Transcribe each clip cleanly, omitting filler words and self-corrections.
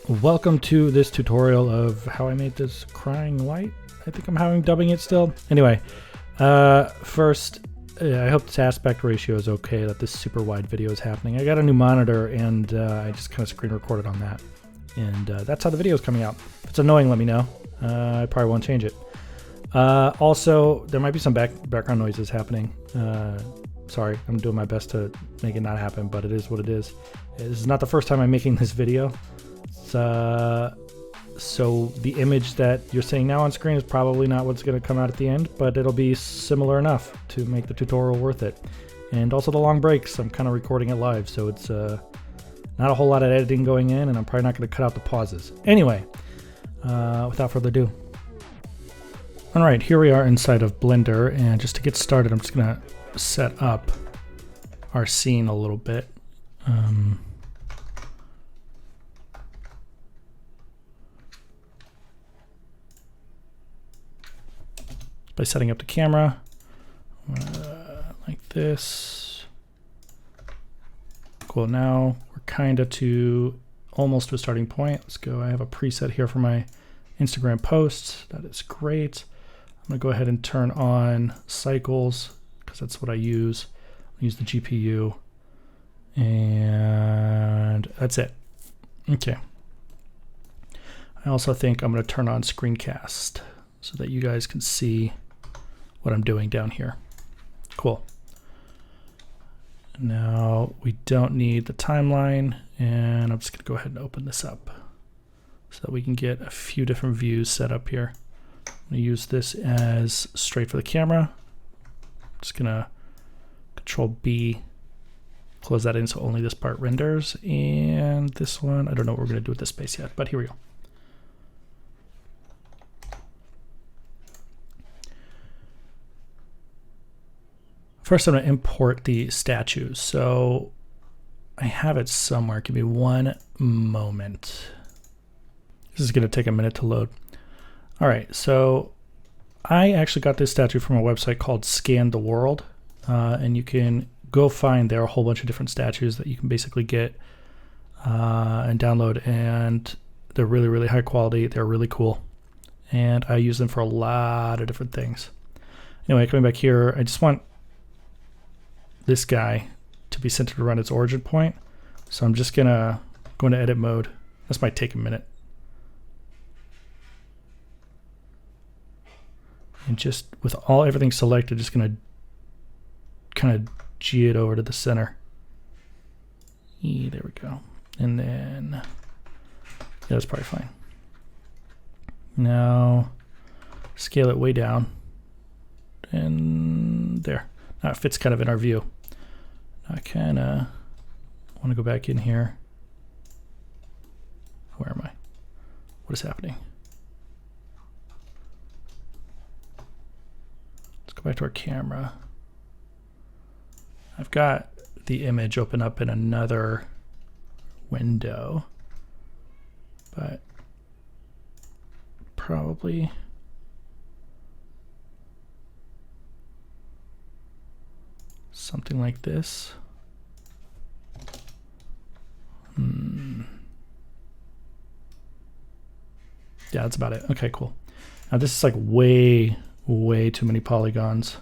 Welcome to this tutorial of how I made this crying light. I think I'm dubbing it still. Anyway, first, I hope this aspect ratio is okay, that this super wide video is happening. I got a new monitor and I just kind of screen recorded on that. And that's how the video is coming out. If it's annoying, let me know. I probably won't change it. Also, there might be some background noises happening. Sorry, I'm doing my best to make it not happen, but it is what it is. This is not the first time I'm making this video. So the image that you're seeing now on screen is probably not what's going to come out at the end, but it'll be similar enough to make the tutorial worth it. And also the long breaks, I'm kind of recording it live, so it's not a whole lot of editing going in, and I'm probably not going to cut out the pauses. Anyway, without further ado. Alright, here we are inside of Blender, and just to get started, I'm just going to set up our scene a little bit. By setting up the camera like this. Cool, now we're kind of almost to a starting point. Let's go. I have a preset here for my Instagram posts. That is great. I'm gonna go ahead and turn on cycles because that's what I use. I use the GPU, and that's it. Okay. I also think I'm gonna turn on screencast so that you guys can see what I'm doing down here. Cool. Now we don't need the timeline, and I'm just gonna go ahead and open this up so that we can get a few different views set up here. I'm gonna use this as straight for the camera. Just gonna Control B, close that in so only this part renders, and this one, I don't know what we're gonna do with this space yet, but here we go. First, I'm going to import the statues. So I have it somewhere. Give me one moment. This is going to take a minute to load. All right, so I actually got this statue from a website called Scan the World, and you can go find there a whole bunch of different statues that you can basically get and download, and they're really, really high quality. They're really cool, and I use them for a lot of different things. Anyway, coming back here, I just want this guy to be centered around its origin point. So I'm just gonna go into edit mode. This might take a minute. And just with everything selected, just gonna kind of G it over to the center. There we go. And then, yeah, that's probably fine. Now, scale it way down. And there. Now it fits kind of in our view. I kind of want to go back in here. Where am I? What is happening? Let's go back to our camera. I've got the image open up in another window, but probably something like this. Yeah, that's about it. Okay, cool. Now this is like way too many polygons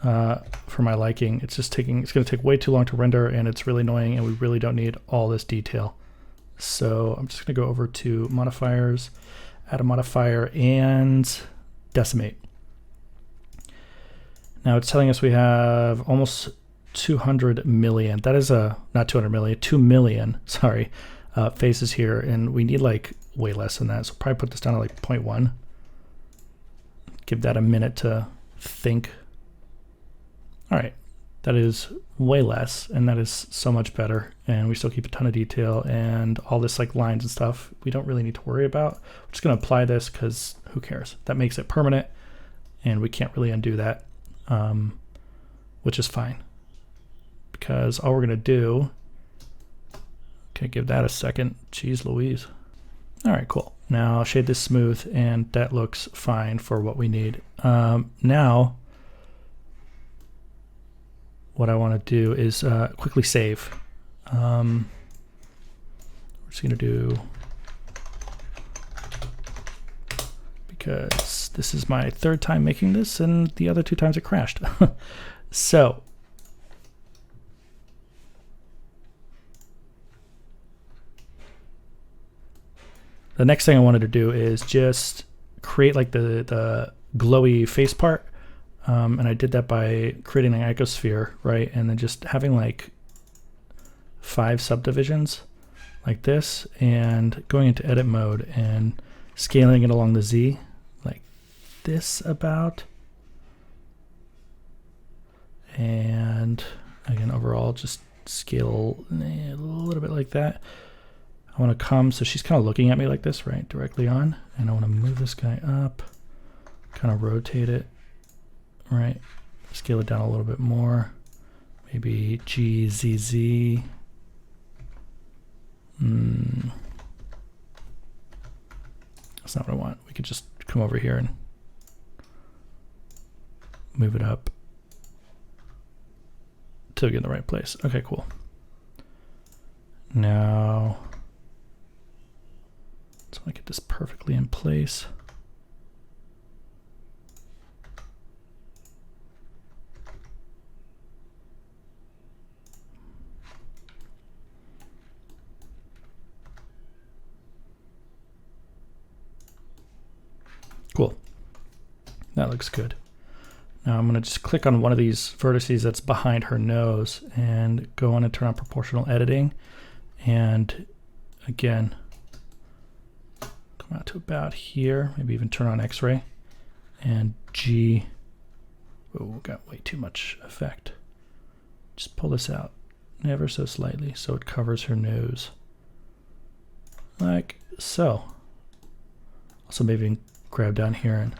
for my liking. It's going to take way too long to render, and it's really annoying, and we really don't need all this detail. So I'm just going to go over to modifiers, add a modifier, and decimate. Now it's telling us we have almost 200 million. That is not 200 million, 2 million, sorry, faces here, and we need like way less than that. So probably put this down to like 0.1. Give that a minute to think. All right, that is way less, and that is so much better. And we still keep a ton of detail, and all this like lines and stuff we don't really need to worry about. We're just gonna apply this because who cares? That makes it permanent, and we can't really undo that. Which is fine, because all we're gonna do, okay, give that a second. Jeez Louise. All right, cool. Now shade this smooth, and that looks fine for what we need. Now, what I want to do is quickly save. We're just gonna do because this is my third time making this and the other 2 times it crashed. So the next thing I wanted to do is just create like the glowy face part. And I did that by creating an icosphere, right? And then just having like 5 subdivisions like this, and going into edit mode and scaling it along the Z like this about. And again, overall, just scale a little bit like that. I want to come, so she's kind of looking at me like this, right? Directly on. And I want to move this guy up, kind of rotate it, right? Scale it down a little bit more. Maybe GZZ. That's not what I want. We could just come over here and move it up to get in the right place. Okay, cool. Now, so I get this perfectly in place. Cool. That looks good. Now I'm going to just click on one of these vertices that's behind her nose and go on and turn on proportional editing. And again, come out to about here, maybe even turn on X-ray and G. Oh, got way too much effect. Just pull this out ever so slightly so it covers her nose. Like so. Also maybe grab down here and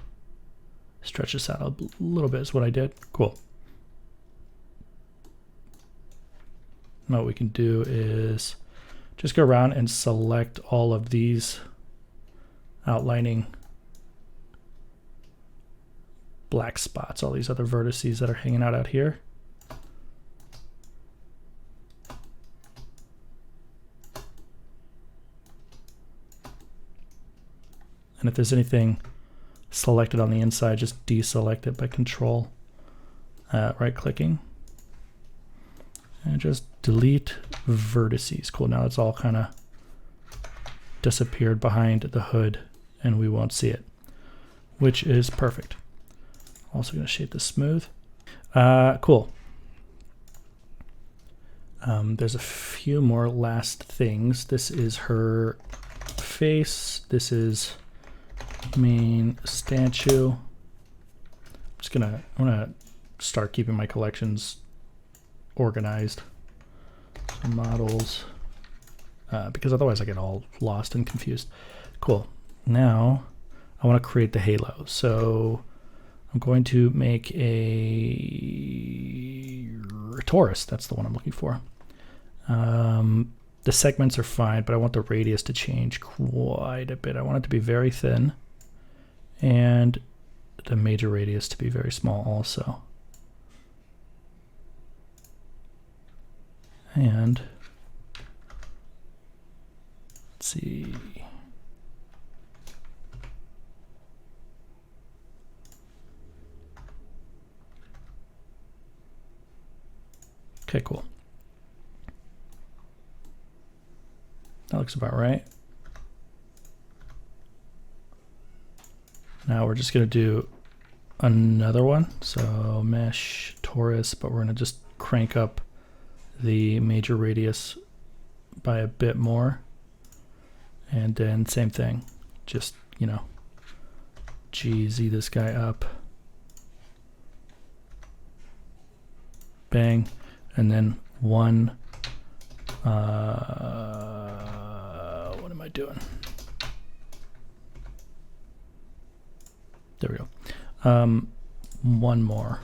stretch this out a little bit is what I did. Cool. Now what we can do is just go around and select all of these outlining black spots, all these other vertices that are hanging out here. And if there's anything selected on the inside, just deselect it by control right clicking and just delete vertices. Cool. Now it's all kind of disappeared behind the hood and we won't see it, which is perfect. Also going to shape this smooth. Cool. There's a few more last things. This is her face. This is main statue. I'm gonna start keeping my collections organized. So models, because otherwise I get all lost and confused. Cool. Now I want to create the halo. So I'm going to make a torus. That's the one I'm looking for. The segments are fine, but I want the radius to change quite a bit. I want it to be very thin and the major radius to be very small also. And let's see. Okay, cool. That looks about right. Now we're just going to do another one. So mesh torus, but we're going to just crank up the major radius by a bit more. And then same thing, just, you know, GZ this guy up. Bang. And then one, what am I doing? There we go. One more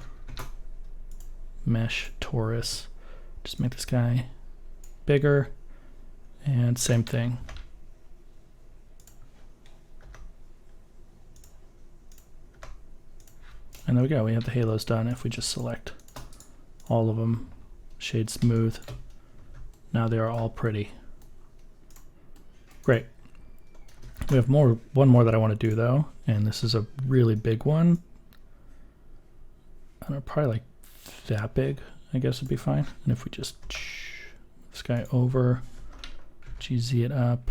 mesh torus. Just make this guy bigger and same thing. And there we go. We have the halos done if we just select all of them, shade smooth. Now they are all pretty. Great. We have one more that I want to do though, and this is a really big one. I don't know, probably like that big, I guess would be fine. And if we just this guy over, GZ it up.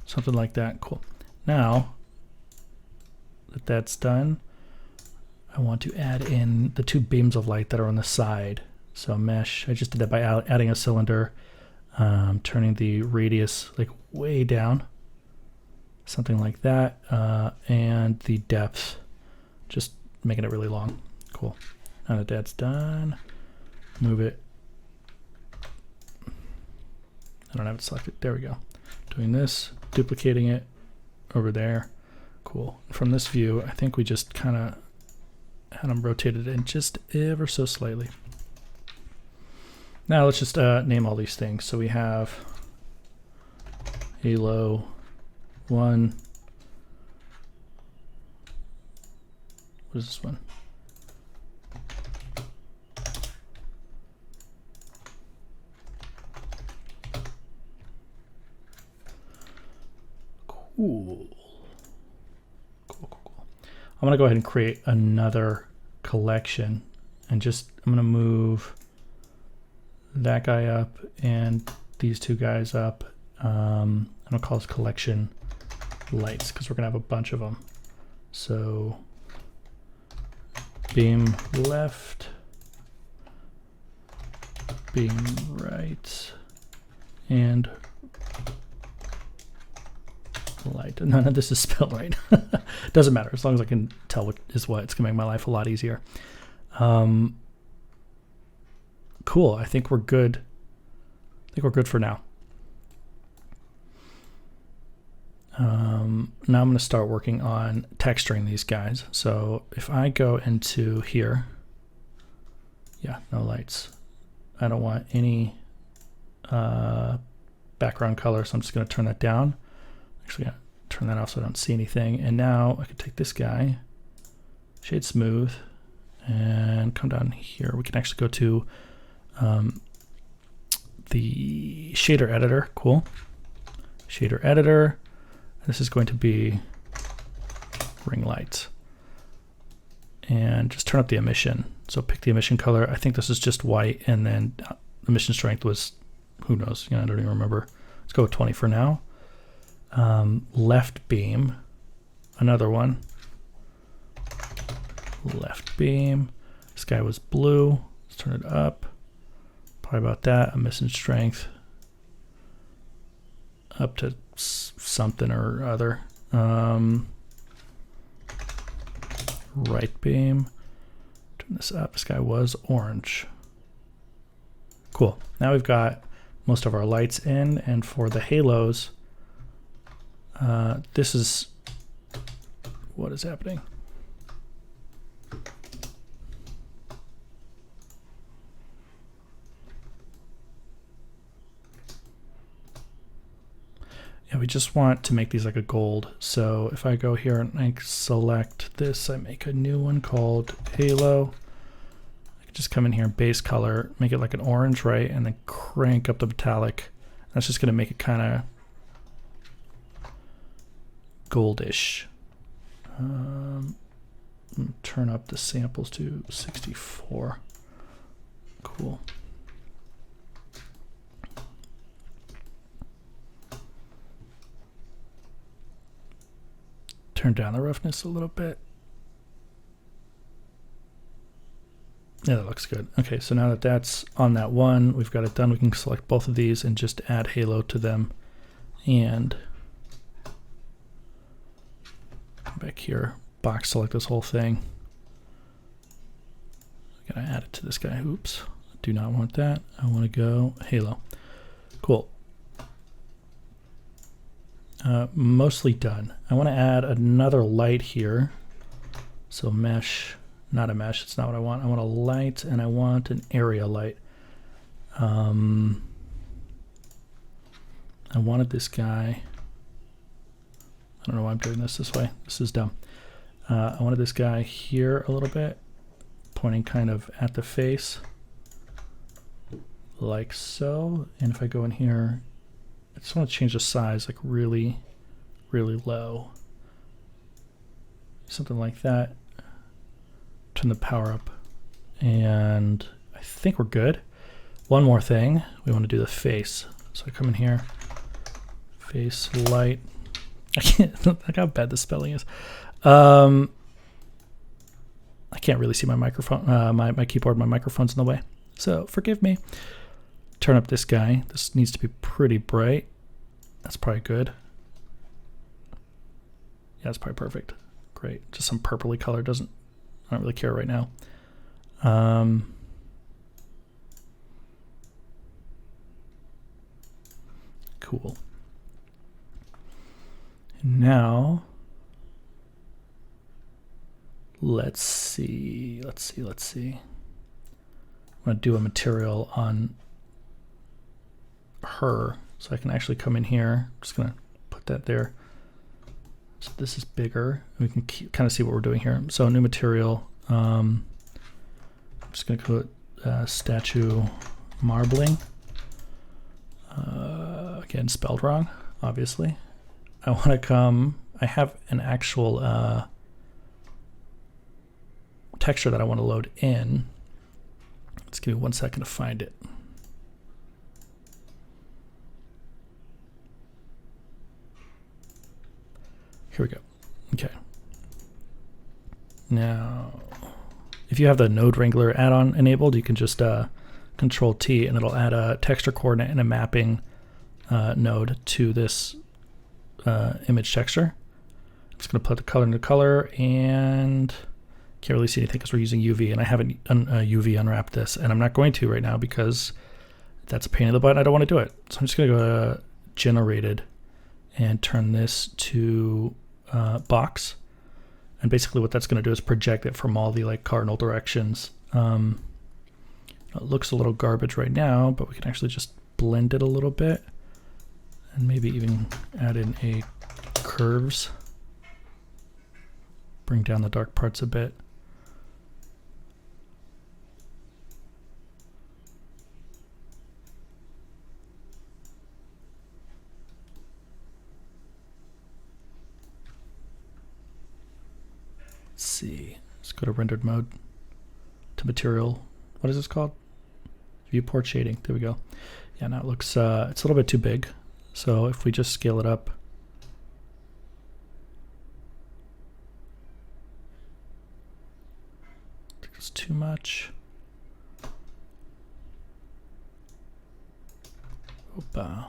Something like that. Cool. Now that that's done, I want to add in the two beams of light that are on the side. So mesh, I just did that by adding a cylinder, turning the radius like way down, something like that, and the depth, just making it really long. Cool. Now that that's done, move it. I don't have it selected. There we go. Doing this, duplicating it over there. Cool. From this view, I think we just kind of had them rotated in just ever so slightly. Now let's just name all these things. So we have Halo 1. What is this one? Cool. Cool. I'm gonna go ahead and create another collection, and just I'm gonna move that guy up and these two guys up. I'm gonna call this collection lights because we're gonna have a bunch of them. So beam left, beam right, and light. None of this is spelled right. Doesn't matter, as long as I can tell what is what. It's gonna make my life a lot easier. Cool. I think we're good. I think we're good for now. Now I'm going to start working on texturing these guys. So if I go into here, yeah, no lights. I don't want any background color, so I'm just going to turn that down. Actually, I'm going to turn that off so I don't see anything. And now I can take this guy, shade smooth, and come down here. We can actually go to the shader editor. Cool. Shader editor. This is going to be ring lights. And just turn up the emission. So pick the emission color. I think this is just white, and then emission strength was, who knows, I don't even remember. Let's go with 20 for now. Left beam, another one. Left beam. This guy was blue. Let's turn it up. Probably about that. Emission strength up to something or other. Right beam. Turn this up. This guy was orange. Cool. Now we've got most of our lights in, and for the halos, this is what is happening. Yeah, we just want to make these like a gold. So if I go here and I select this, I make a new one called Halo. I can just come in here and base color, make it like an orange, right? And then crank up the metallic. That's just going to make it kind of goldish. Turn up the samples to 64. Cool. Turn down the roughness a little bit. Yeah, that looks good. Okay, so now that that's on that one, we've got it done. We can select both of these and just add halo to them. And back here, box select this whole thing. I'm gonna add it to this guy. Oops, do not want that. I want to go halo. Cool. Mostly done. I want to add another light here. So mesh, not a mesh, it's not what I want. I want a light, and I want an area light. I wanted this guy I don't know why I'm doing this way. This is dumb. I wanted this guy here a little bit, pointing kind of at the face, like so. And if I go in here, I just want to change the size like really, really low. Something like that. Turn the power up. And I think we're good. One more thing. We want to do the face. So I come in here. Face light. I can't, look how bad the spelling is. I can't really see my microphone, my keyboard, my microphone's in the way. So forgive me. Turn up this guy. This needs to be pretty bright. That's probably good. Yeah, that's probably perfect. Great. Just some purpley color. I don't really care right now. Cool. Now, let's see. I'm going to do a material on her, so I can actually come in here. I'm just going to put that there. So this is bigger. We can kind of see what we're doing here. So new material. I'm just going to put statue marbling. Again, spelled wrong, obviously. I want to come, I have an actual texture that I want to load in. Let's give me 1 second to find it. Here we go. Okay. Now, if you have the Node Wrangler add-on enabled, you can just Control T and it'll add a texture coordinate and a mapping node to this image texture. I'm just going to put the color into color, and can't really see anything because we're using UV, and I haven't UV unwrapped this, and I'm not going to right now because that's a pain in the butt. I don't want to do it. So I'm just going to go to generated and turn this to box. And basically what that's going to do is project it from all the like cardinal directions. It looks a little garbage right now, but we can actually just blend it a little bit and maybe even add in a curves. Bring down the dark parts a bit. Let's see. Let's go to rendered mode, to material. What is this called? Viewport shading. There we go. Yeah, now it looks, it's a little bit too big. So if we just scale it up, it's too much. Opa.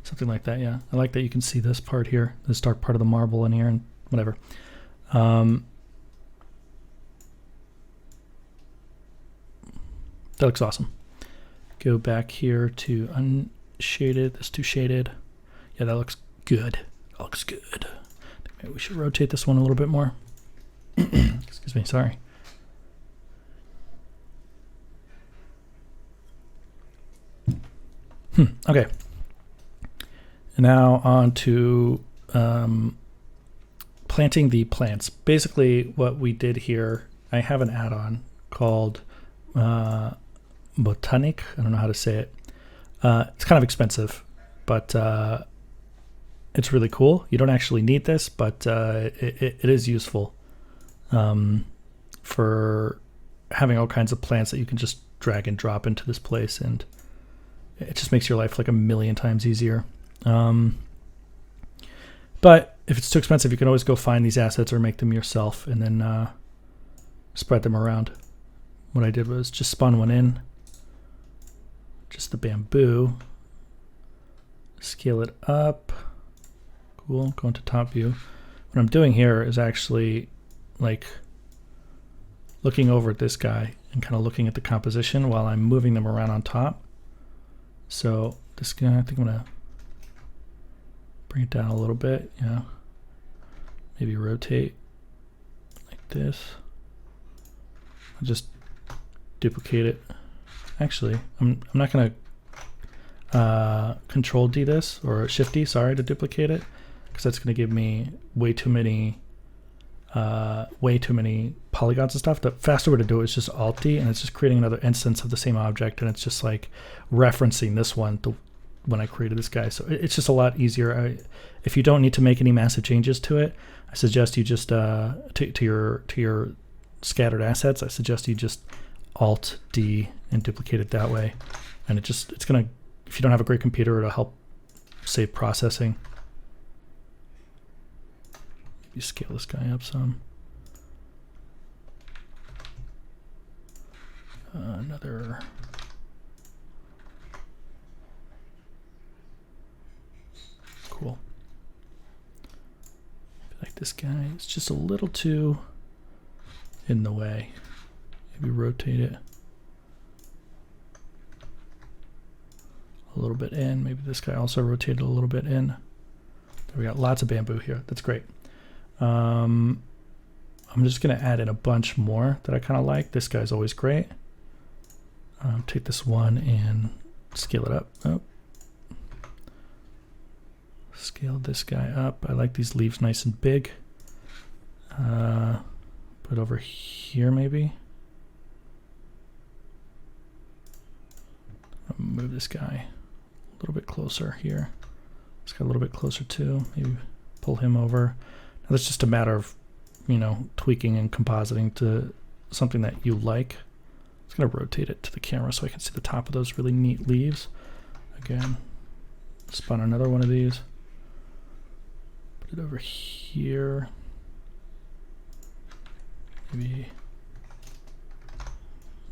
Something like that, yeah. I like that you can see this part here, this dark part of the marble in here, and whatever. That looks awesome. Go back here to unshaded, this too shaded. Yeah, that looks good. That looks good. Maybe we should rotate this one a little bit more. Excuse me, sorry. Okay. And now on to planting the plants. Basically what we did here, I have an add-on called Botanic. I don't know how to say it. It's kind of expensive, but it's really cool. You don't actually need this, but it is useful for having all kinds of plants that you can just drag and drop into this place, and it just makes your life like a million times easier. But if it's too expensive, you can always go find these assets or make them yourself and then spread them around. What I did was just spawn one in, just the bamboo, scale it up. Cool, go into top view. What I'm doing here is actually like looking over at this guy and kind of looking at the composition while I'm moving them around on top. So this guy, I think I'm gonna bring it down a little bit, yeah. Maybe rotate like this. I'll just duplicate it. Actually, I'm not gonna, Control D this, or Shift D, sorry, to duplicate it, because that's going to give me way too many polygons and stuff. The faster way to do it is just Alt D, and it's just creating another instance of the same object, and it's just like referencing this one when I created this guy. So it's just a lot easier. If you don't need to make any massive changes to it, I suggest you just to your scattered assets, I suggest you just Alt D and duplicate it that way, and it's gonna, if you don't have a great computer, it'll help save processing. Maybe scale this guy up some. Another. Cool. Like this guy, it's just a little too in the way. Maybe rotate it a little bit in. Maybe this guy also rotated a little bit in. There, we got lots of bamboo here. That's great. I'm just going to add in a bunch more that I kind of like. This guy's always great. Take this one and scale it up. Oh. Scale this guy up. I like these leaves nice and big. Put over here maybe. I'll move this guy a little bit closer here. This guy a little bit closer too. Maybe pull him over. Now that's just a matter of, you know, tweaking and compositing to something that you like. I'm just gonna rotate it to the camera so I can see the top of those really neat leaves. Again, spawn another one of these. Put it over here. Maybe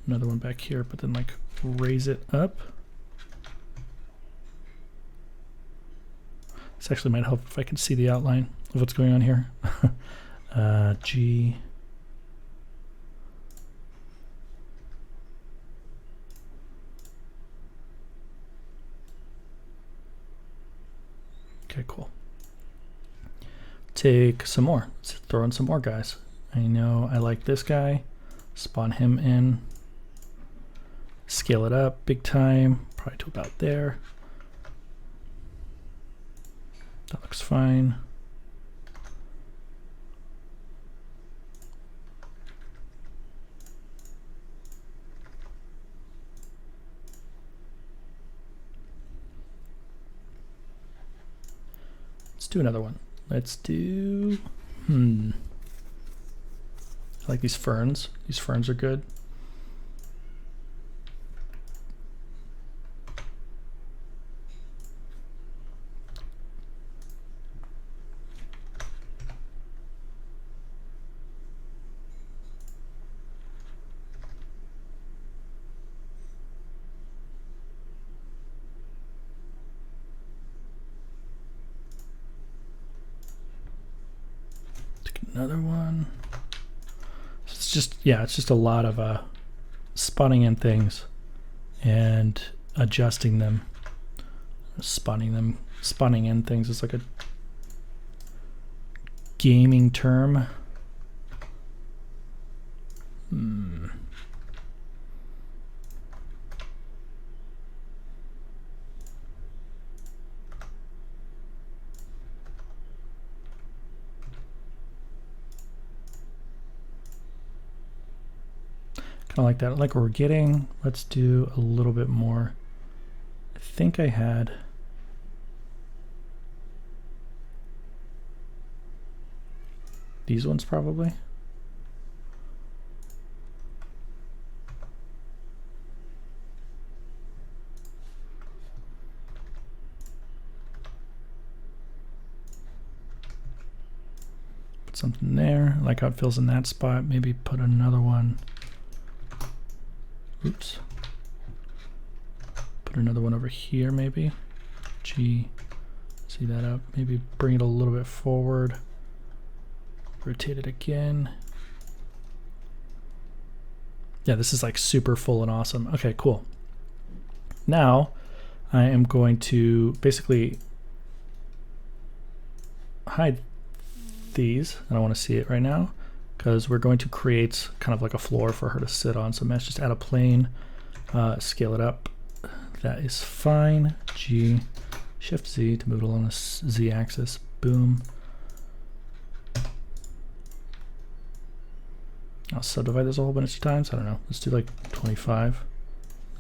another one back here, but then like raise it up. This actually might help if I can see the outline of what's going on here. G. Okay, cool. Take some more. Let's throw in some more guys. I know I like this guy. Spawn him in. Scale it up big time. Probably to about there. That looks fine. Let's do another one. Let's do, I like these ferns. These ferns are good. Another one. It's just, yeah, it's just a lot of spawning in things and adjusting them. Spawning in things is like a gaming term. I like that. I like what we're getting. Let's do a little bit more. I think I had these ones probably. Put something there. I like how it fills in that spot. Maybe put another one. Oops. Put another one over here maybe. G. See that up. Maybe bring it a little bit forward. Rotate it again. Yeah, this is like super full and awesome. Okay, cool. Now I am going to basically hide these. I don't want to see it right now, because we're going to create kind of like a floor for her to sit on. So let's just add a plane, scale it up. that is fine. G, Shift Z to move it along the Z axis. Boom. I'll subdivide this a whole bunch of times. I don't know. Let's do like 25.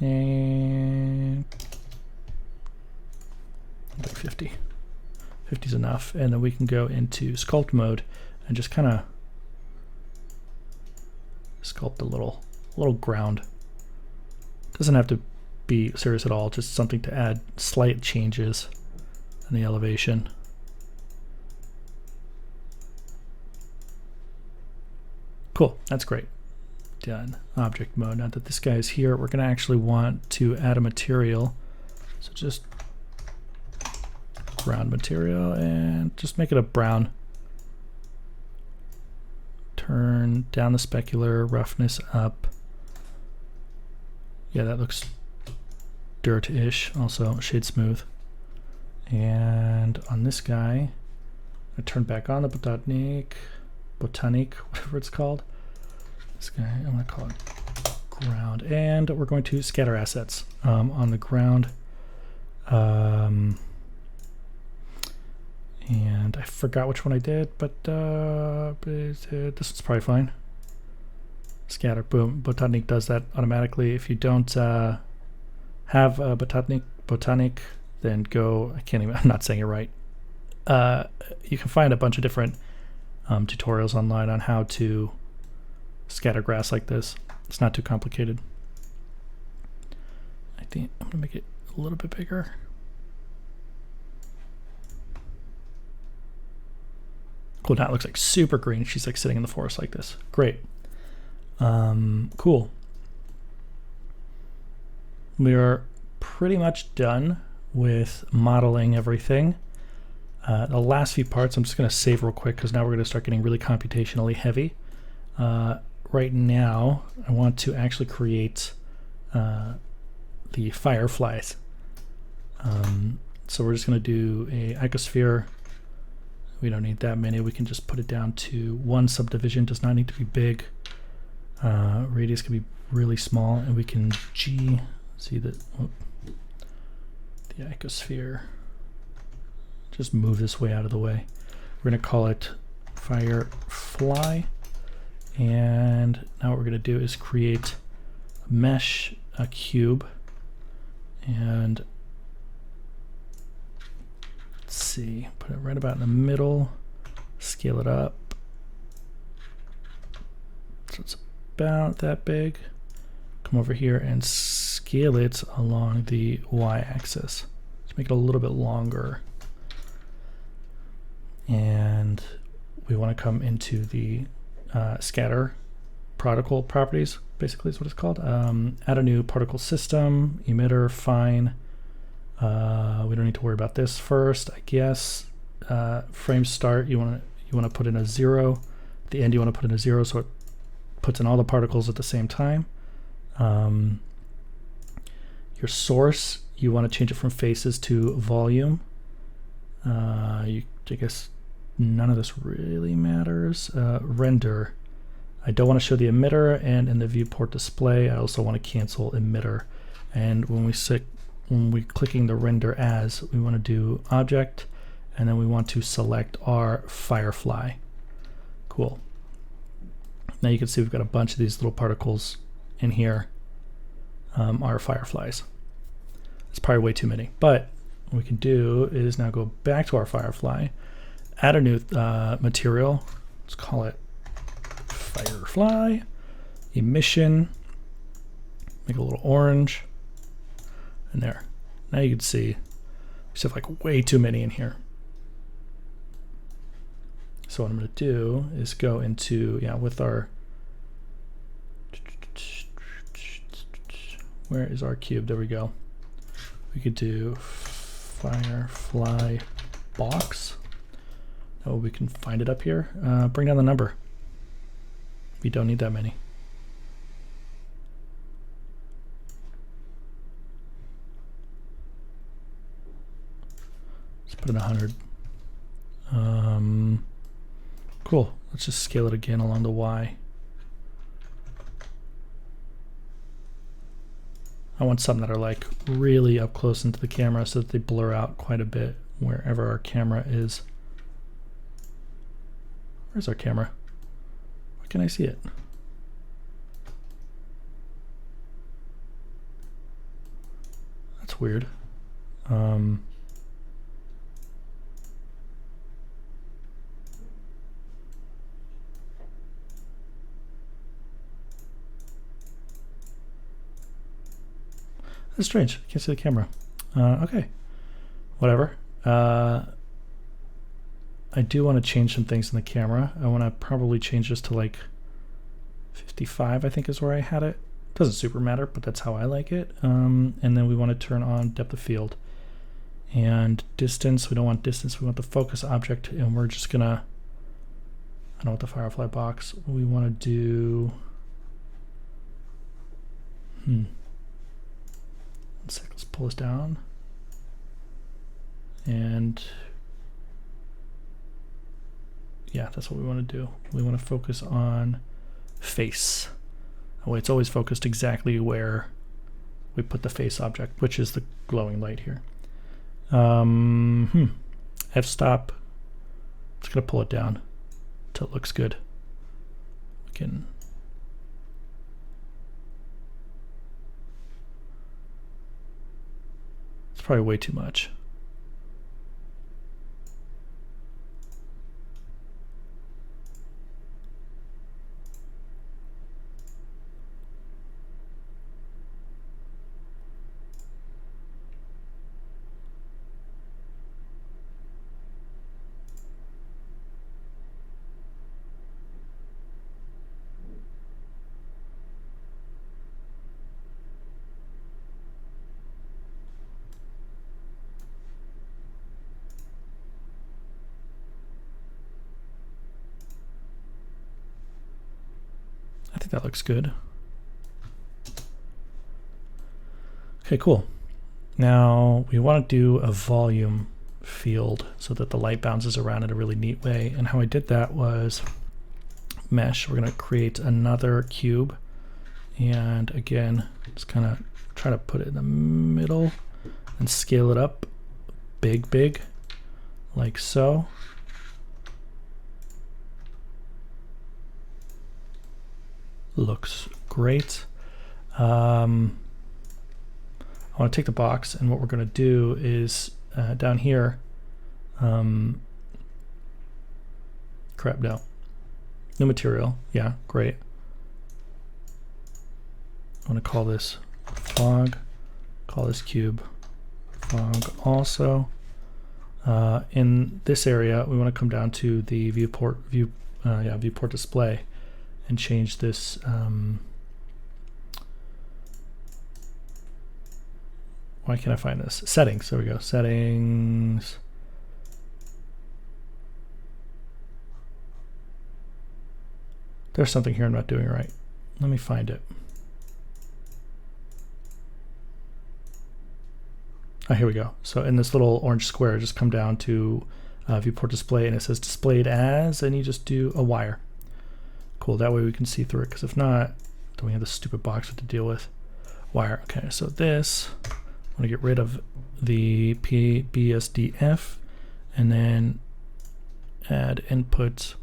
And like 50. 50 is enough. And then we can go into sculpt mode and just kind of sculpt a little ground. Doesn't have to be serious at all, just something to add slight changes in the elevation. Cool, that's great. Done. Object mode. Now that this guy is here, we're going to actually want to add a material. So just ground material and just make it a brown. Turn down the specular, roughness up. Yeah, that looks dirt-ish. Also shade smooth. And on this guy, I turn back on the botanic, whatever it's called. This guy, I'm going to call it ground. And we're going to scatter assets on the ground. And I forgot which one I did, but this one's probably fine. Scatter, boom. Botanic does that automatically. If you don't have a botanic, then go, I can't even, I'm not saying it right. You can find a bunch of different tutorials online on how to scatter grass like this. It's not too complicated. I think I'm gonna make it a little bit bigger. Cool, now it looks like super green. She's like sitting in the forest like this. Great. Cool. We are pretty much done with modeling everything. The last few parts I'm just going to save real quick because now we're going to start getting really computationally heavy. Right now I want to actually create the fireflies. So we're just going to do a icosphere. We don't need that many. We can just put it down to one subdivision. Does not need to be big. Radius can be really small, and we can see the icosphere. Just move this way out of the way. We're going to call it Firefly. And now what we're going to do is create a mesh, a cube, and let's see, put it right about in the middle, scale it up. So it's about that big. Come over here and scale it along the y-axis. Let's make it a little bit longer. And we want to come into the scatter particle properties, basically is what it's called. Add a new particle system, emitter, fine. We don't need to worry about this first, I guess. Frame start, you want to put in a 0. At the end you want to put in a 0 so it puts in all the particles at the same time. Your source, you want to change it from faces to volume. I guess none of this really matters. Render, I don't want to show the emitter, and in the viewport display I also want to cancel emitter. And when we're clicking the render as, we want to do object, and then we want to select our firefly. Cool. Now you can see we've got a bunch of these little particles in here, are fireflies. It's probably way too many, but what we can do is now go back to our firefly, add a new material. Let's call it firefly emission, make it a little orange, and there. Now you can see we have like way too many in here. So what I'm going to do is go into, with our, where is our cube? There we go. We could do firefly box. Oh, we can find it up here. Bring down the number. We don't need that many. Let's put in 100. Cool. Let's just scale it again along the Y. I want some that are like really up close into the camera so that they blur out quite a bit wherever our camera is. Where's our camera? Where can I see it? That's weird. That's strange. I can't see the camera. Okay. Whatever. I do want to change some things in the camera. I want to probably change this to like 55, I think is where I had it. Doesn't super matter, but that's how I like it. And then we want to turn on depth of field. And distance, we don't want distance, we want the focus object, and we're just gonna, I don't want the Firefly box. We want to do, one sec, let's pull this down. And yeah, that's what we want to do. We want to focus on face. Oh, it's always focused exactly where we put the face object, which is the glowing light here. F-stop. It's gonna pull it down until it looks good. We can. It's probably way too much. I think that looks good. Okay, cool. Now we want to do a volume field so that the light bounces around in a really neat way. And how I did that was mesh. We're going to create another cube. And again, just kind of try to put it in the middle and scale it up big, like so. Looks great. I want to take the box, and what we're going to do is down here, crap, no. New material, yeah, great. I want to call this fog, call this cube fog also. In this area, we want to come down to the viewport display and change this. Why can't I find this? Settings, there we go, settings. There's something here I'm not doing right. Let me find it. Oh, here we go. So in this little orange square, just come down to viewport display, and it says displayed as, and you just do a wire. Cool, that way we can see through it, because if not, then we have this stupid box to deal with. Wire, okay, so this, I want to get rid of the BSDF, and then add input,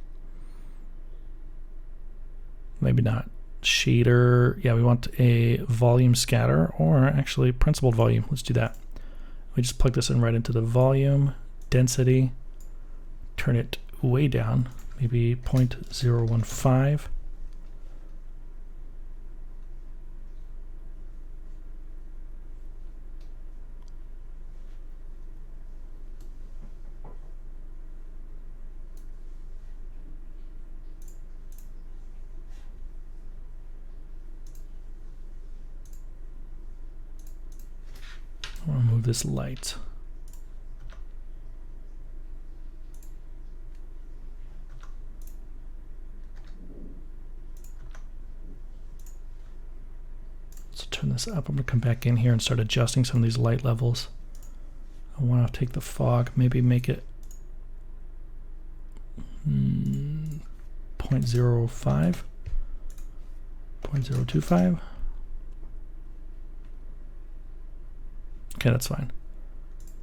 maybe not, shader, yeah, we want a volume scatter, or actually principled volume, let's do that. We just plug this in right into the volume, density, turn it way down, maybe 0.015. I'll remove this light. Turn this up. I'm going to come back in here and start adjusting some of these light levels. I want to take the fog, maybe make it 0.05, 0.025. Okay, that's fine.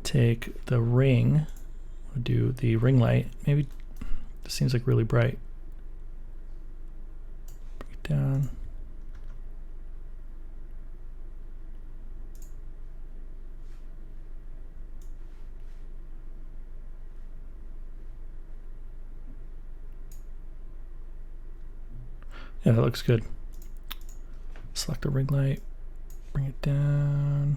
Take the ring, do the ring light. Maybe this seems like really bright. Bring it down. Yeah, that looks good. Select the ring light, bring it down.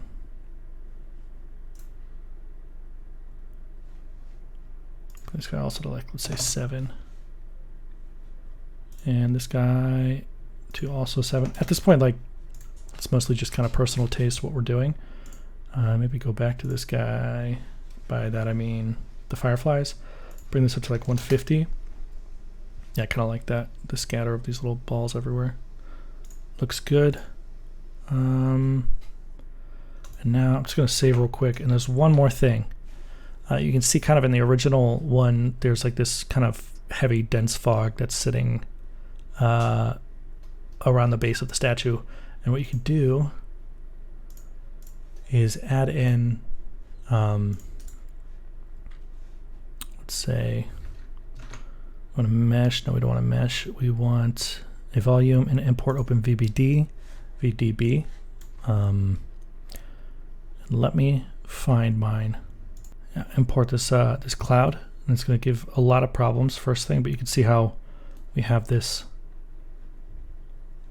Put this guy also to like, let's say 7. And this guy to also 7. At this point, like, it's mostly just kind of personal taste what we're doing. Maybe go back to this guy. By that I mean the fireflies. Bring this up to like 150. Yeah, I kind of like that. The scatter of these little balls everywhere. Looks good. And now I'm just going to save real quick. And there's one more thing. You can see kind of in the original one, there's like this kind of heavy, dense fog that's sitting around the base of the statue. And what you can do is add in, let's say, want to mesh. No, we don't want to mesh. We want a volume and import open VDB. Let me find mine. Import this this cloud, and it's going to give a lot of problems first thing, but you can see how we have this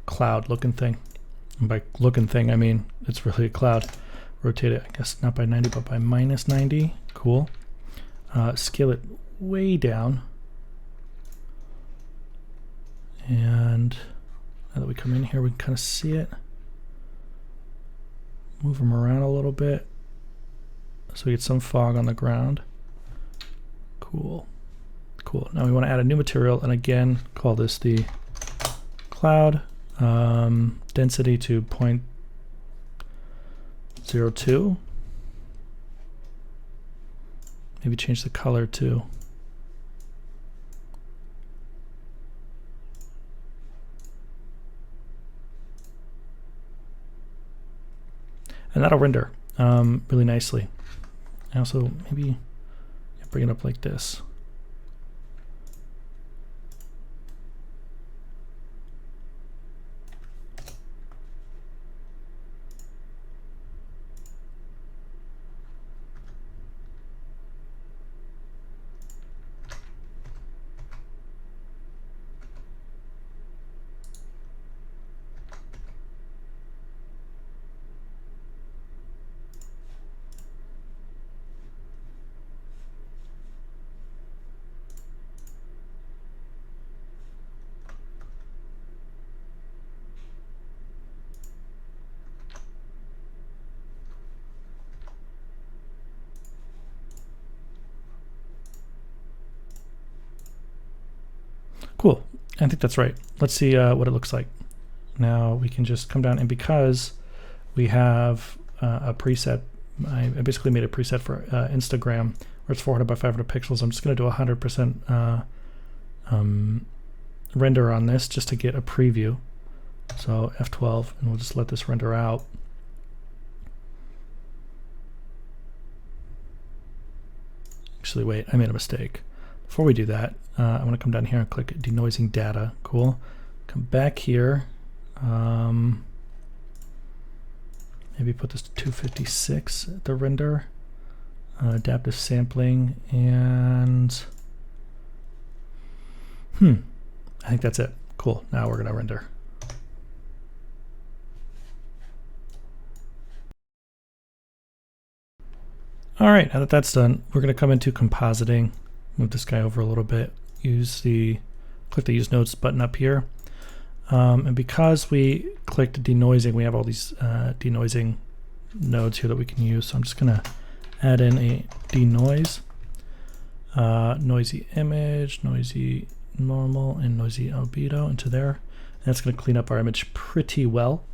cloud looking thing. And by looking thing, I mean it's really a cloud. Rotate it, I guess not by 90, but by minus 90. Cool. Scale it way down. And now that we come in here, we can kind of see it. Move them around a little bit so we get some fog on the ground. Cool. Cool. Now we want to add a new material, and again, call this the cloud. Density to 0.02. Maybe change the color too. And that'll render really nicely. And also maybe bring it up like this. Cool. I think that's right. Let's see what it looks like. Now we can just come down, and because we have a preset, I basically made a preset for Instagram where it's 400 by 500 pixels. I'm just going to do 100% render on this just to get a preview. So F12, and we'll just let this render out. Actually, wait, I made a mistake. Before we do that, I want to come down here and click denoising data. Cool. Come back here. Maybe put this to 256 at the render. Adaptive sampling, and I think that's it. Cool. Now we're going to render. All right, now that that's done, we're going to come into compositing. Move this guy over a little bit. Click the Use Nodes button up here. And because we clicked denoising, we have all these denoising nodes here that we can use. So I'm just going to add in a denoise, noisy image, noisy normal, and noisy albedo into there. And that's going to clean up our image pretty well.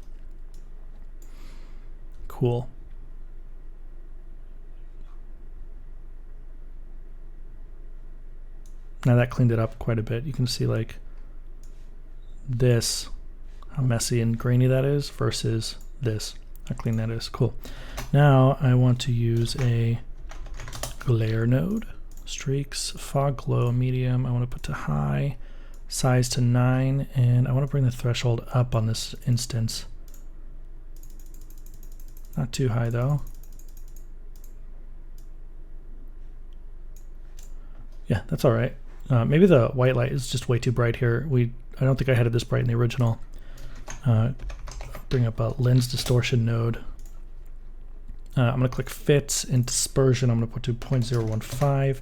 Cool. Now that cleaned it up quite a bit. You can see like this, how messy and grainy that is versus this, how clean that is. Cool. Now I want to use a glare node. Streaks, fog glow, medium. I want to put to high, size to 9, and I want to bring the threshold up on this instance. Not too high though. Yeah, that's all right. Maybe the white light is just way too bright here. I don't think I had it this bright in the original. Bring up a lens distortion node. I'm going to click fit and dispersion. I'm going to put to 0.015.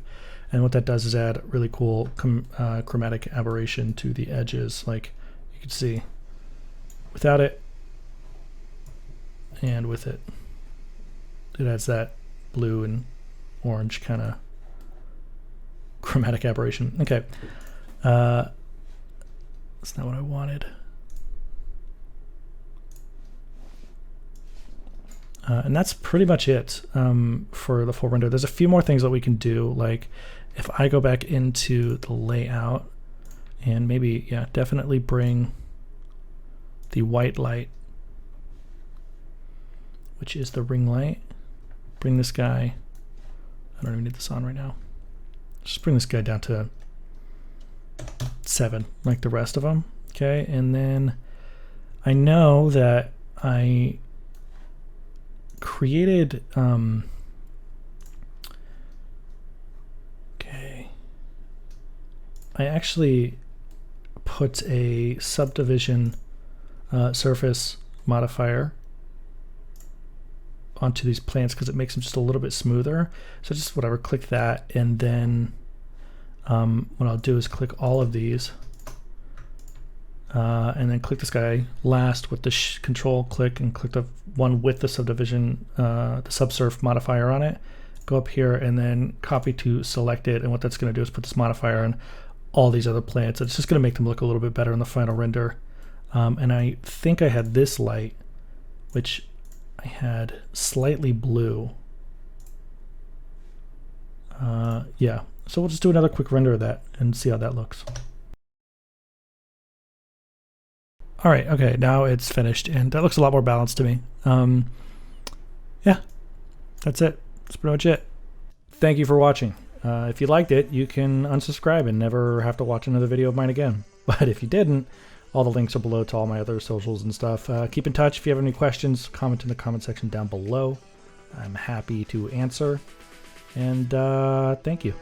And what that does is add really cool chromatic aberration to the edges. Like you can see without it and with it. It adds that blue and orange kind of chromatic aberration. Okay. That's not what I wanted. And that's pretty much it for the full render. There's a few more things that we can do, like if I go back into the layout and maybe, yeah, definitely bring the white light, which is the ring light. Bring this guy, I don't even need this on right now. Just bring this guy down to 7, like the rest of them. Okay, and then I know that I created okay, I actually put a subdivision surface modifier onto these plants because it makes them just a little bit smoother. So just whatever, click that, and then what I'll do is click all of these and then click this guy last with the control click and click the one with the subdivision, the subsurf modifier on it. Go up here and then copy to select it, and what that's going to do is put this modifier on all these other plants. It's just going to make them look a little bit better in the final render. And I think I had this light, which I had slightly blue. Yeah, so we'll just do another quick render of that and see how that looks. All right, okay, now it's finished, and that looks a lot more balanced to me. Yeah, that's it. That's pretty much it. Thank you for watching. If you liked it, you can unsubscribe and never have to watch another video of mine again. But if you didn't, all the links are below to all my other socials and stuff. Keep in touch if you have any questions. Comment in the comment section down below. I'm happy to answer. And thank you.